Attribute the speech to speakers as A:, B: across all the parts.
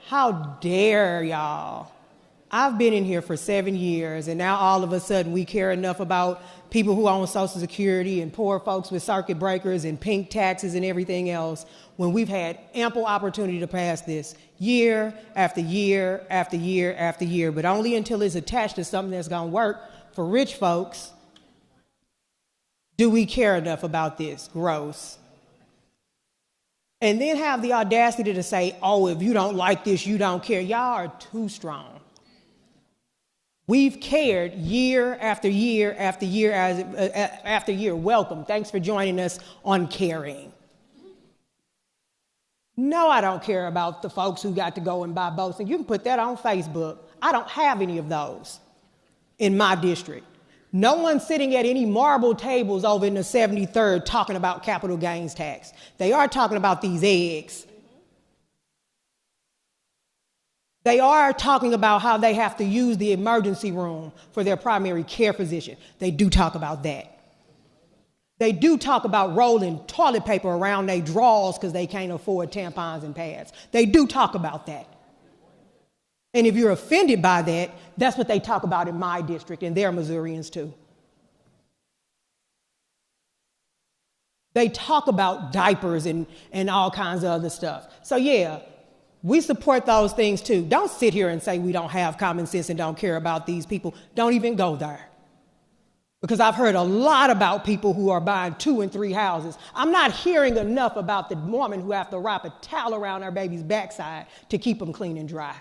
A: How dare y'all? I've been in here for 7 years, and now all of a sudden we care enough about people who own Social Security and poor folks with circuit breakers and pink taxes and everything else when we've had ample opportunity to pass this year after year after year after year, but only until it's attached to something that's going to work for rich folks do we care enough about this. Gross. And then have the audacity to say, oh, if you don't like this, you don't care. Y'all are too strong. We've cared year after year after year after year. Welcome. Thanks for joining us on Caring. No, I don't care about the folks who got to go and buy boats. And you can put that on Facebook. I don't have any of those in my district. No one's sitting at any marble tables over in the 73rd talking about capital gains tax. They are talking about these eggs. They are talking about how they have to use the emergency room for their primary care physician. They do talk about that. They do talk about rolling toilet paper around their drawers because they can't afford tampons and pads. They do talk about that. And if you're offended by that, that's what they talk about in my district, and they're Missourians too. They talk about diapers and all kinds of other stuff. So yeah, we support those things too. Don't sit here and say we don't have common sense and don't care about these people. Don't even go there. Because I've heard a lot about people who are buying 2 and 3 houses. I'm not hearing enough about the woman who have to wrap a towel around her baby's backside to keep them clean and dry.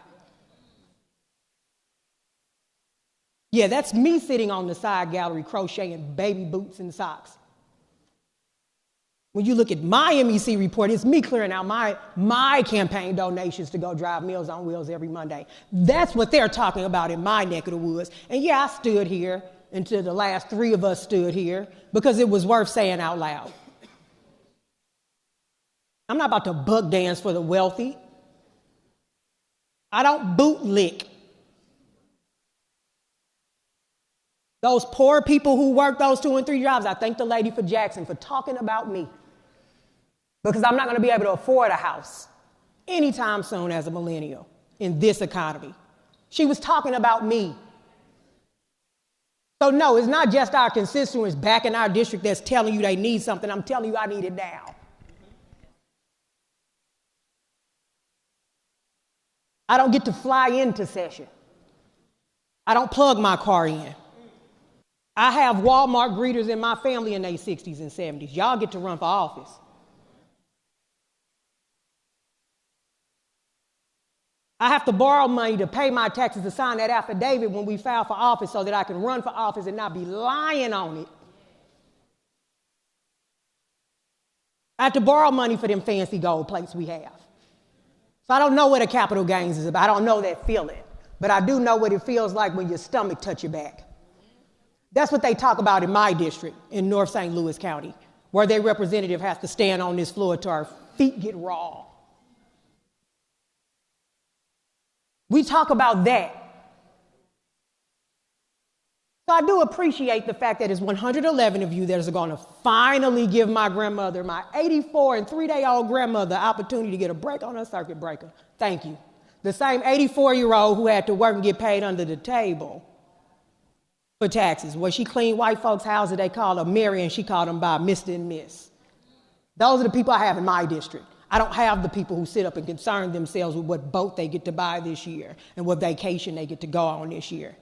A: Yeah, that's me sitting on the side gallery crocheting baby boots and socks. When you look at my MEC report, it's me clearing out my campaign donations to go drive Meals on Wheels every Monday. That's what they're talking about in my neck of the woods. And yeah, I stood here until the last 3 of us stood here because it was worth saying out loud. I'm not about to buck dance for the wealthy. I don't bootlick. Those poor people who work those 2 and 3 jobs, I thank the lady for Jackson for talking about me. Because I'm not going to be able to afford a house anytime soon as a millennial in this economy. She was talking about me. So no, it's not just our constituents back in our district that's telling you they need something. I'm telling you I need it now. I don't get to fly into session. I don't plug my car in. I have Walmart greeters in my family in their 60s and 70s. Y'all get to run for office. I have to borrow money to pay my taxes to sign that affidavit when we file for office so that I can run for office and not be lying on it. I have to borrow money for them fancy gold plates we have. So I don't know what a capital gains is about. I don't know that feeling. But I do know what it feels like when your stomach touch your back. That's what they talk about in my district in North St. Louis County, where their representative has to stand on this floor till our feet get raw. We talk about that. So I do appreciate the fact that it's 111 of you that is going to finally give my grandmother, my 84 and 3-day-old grandmother, opportunity to get a break on her circuit breaker. Thank you. The same 84-year-old who had to work and get paid under the table for taxes. Well, she cleaned white folks' houses. They called her Mary, and she called them by Mr. and Miss. Those are the people I have in my district. I don't have the people who sit up and concern themselves with what boat they get to buy this year and what vacation they get to go on this year.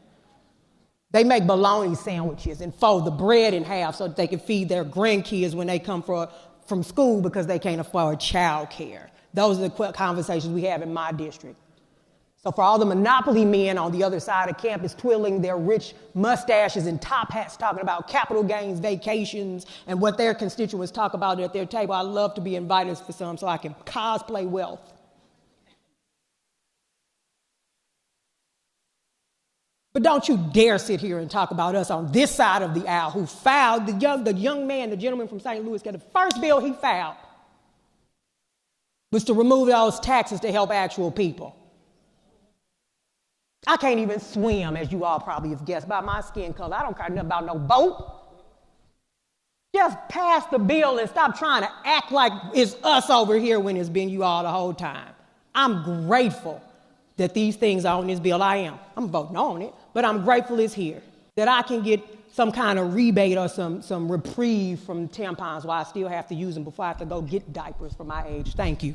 A: They make bologna sandwiches and fold the bread in half so that they can feed their grandkids when they come from school because they can't afford child care. Those are the conversations we have in my district. So for all the monopoly men on the other side of campus twiddling their rich mustaches and top hats talking about capital gains vacations and what their constituents talk about at their table, I love to be invited for some so I can cosplay wealth. But don't you dare sit here and talk about us on this side of the aisle who filed, the young man, the gentleman from St. Louis, got the first bill he filed was to remove those taxes to help actual people. I can't even swim, as you all probably have guessed, by my skin color. I don't care nothing about no boat. Just pass the bill and stop trying to act like it's us over here when it's been you all the whole time. I'm grateful that these things are on this bill. I am. I'm voting on it, but I'm grateful it's here. That I can get some kind of rebate or some reprieve from tampons while I still have to use them before I have to go get diapers for my age. Thank you.